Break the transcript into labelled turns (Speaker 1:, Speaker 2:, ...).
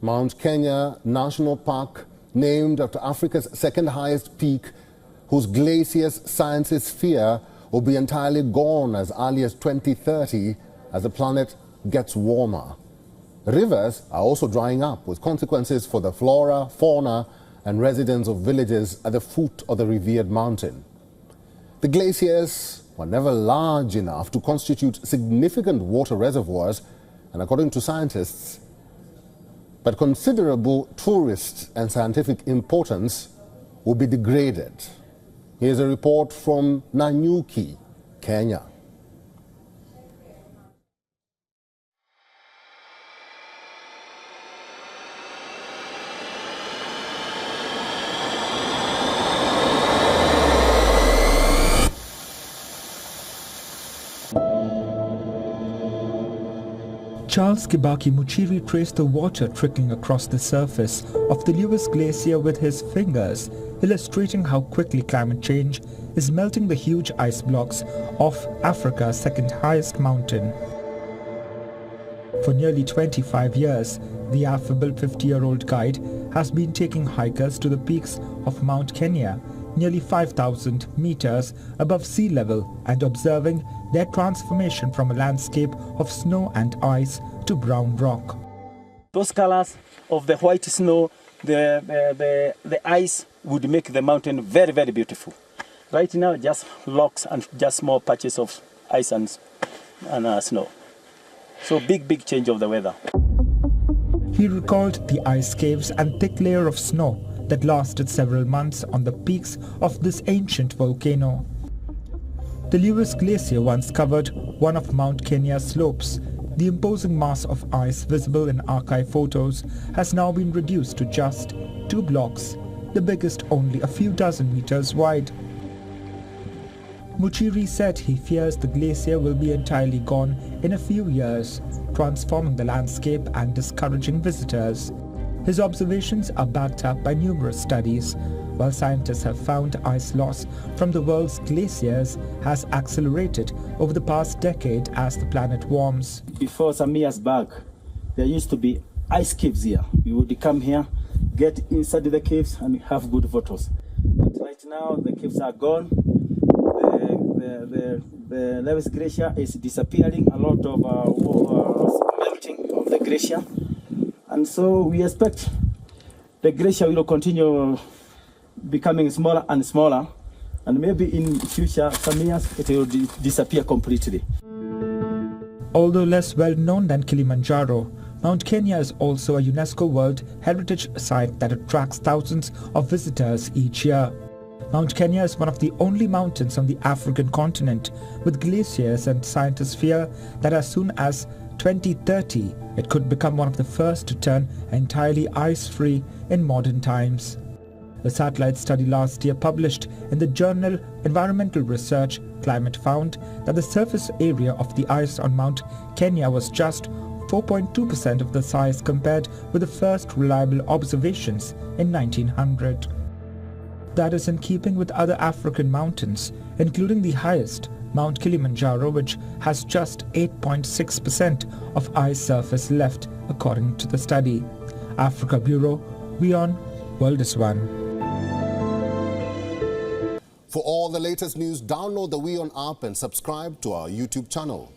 Speaker 1: Mount Kenya National Park, named after Africa's second highest peak, whose glaciers scientists fear will be entirely gone as early as 2030 as the planet gets warmer. Rivers are also drying up, with consequences for the flora, fauna, and residents of villages at the foot of the revered mountain. The glaciers were never large enough to constitute significant water reservoirs, and according to scientists, but considerable tourist and scientific importance will be degraded. Here's a report from Nanyuki, Kenya.
Speaker 2: Charles Kibaki Muchiri traced the water trickling across the surface of the Lewis Glacier with his fingers, illustrating how quickly climate change is melting the huge ice blocks of Africa's second highest mountain. For nearly 25 years, the affable 50-year-old guide has been taking hikers to the peaks of Mount Kenya, nearly 5,000 meters above sea level, and observing their transformation from a landscape of snow and ice to brown rock.
Speaker 3: Those colors of the white snow, the ice would make the mountain very, very beautiful. Right now, just rocks and just small patches of ice and snow. So big change of the weather.
Speaker 2: He recalled the ice caves and thick layer of snow that lasted several months on the peaks of this ancient volcano. The Lewis Glacier once covered one of Mount Kenya's slopes. The imposing mass of ice visible in archive photos has now been reduced to just 2 blocks, the biggest only a few dozen meters wide. Muchiri said he fears the glacier will be entirely gone in a few years, transforming the landscape and discouraging visitors. His observations are backed up by numerous studies. While scientists have found ice loss from the world's glaciers has accelerated over the past decade as the planet warms.
Speaker 3: Before some years back, there used to be ice caves here. We would come here, get inside the caves and have good photos. But right now, the caves are gone. The Lewis Glacier is disappearing. A lot of melting of the glacier. And so we expect the glacier will continue becoming smaller and smaller, and maybe in future, some years, it will disappear completely.
Speaker 2: Although less well known than Kilimanjaro, Mount Kenya is also a UNESCO World Heritage Site that attracts thousands of visitors each year. Mount Kenya is one of the only mountains on the African continent with glaciers, and scientists fear that as soon as 2030, it could become one of the first to turn entirely ice-free in modern times. A satellite study last year published in the journal Environmental Research Climate found that the surface area of the ice on Mount Kenya was just 4.2% of the size compared with the first reliable observations in 1900. That is in keeping with other African mountains, including the highest, Mount Kilimanjaro, which has just 8.6% of ice surface left, according to the study. Africa Bureau, WION World is One.
Speaker 1: For all the latest news, download the WION app and subscribe to our YouTube channel.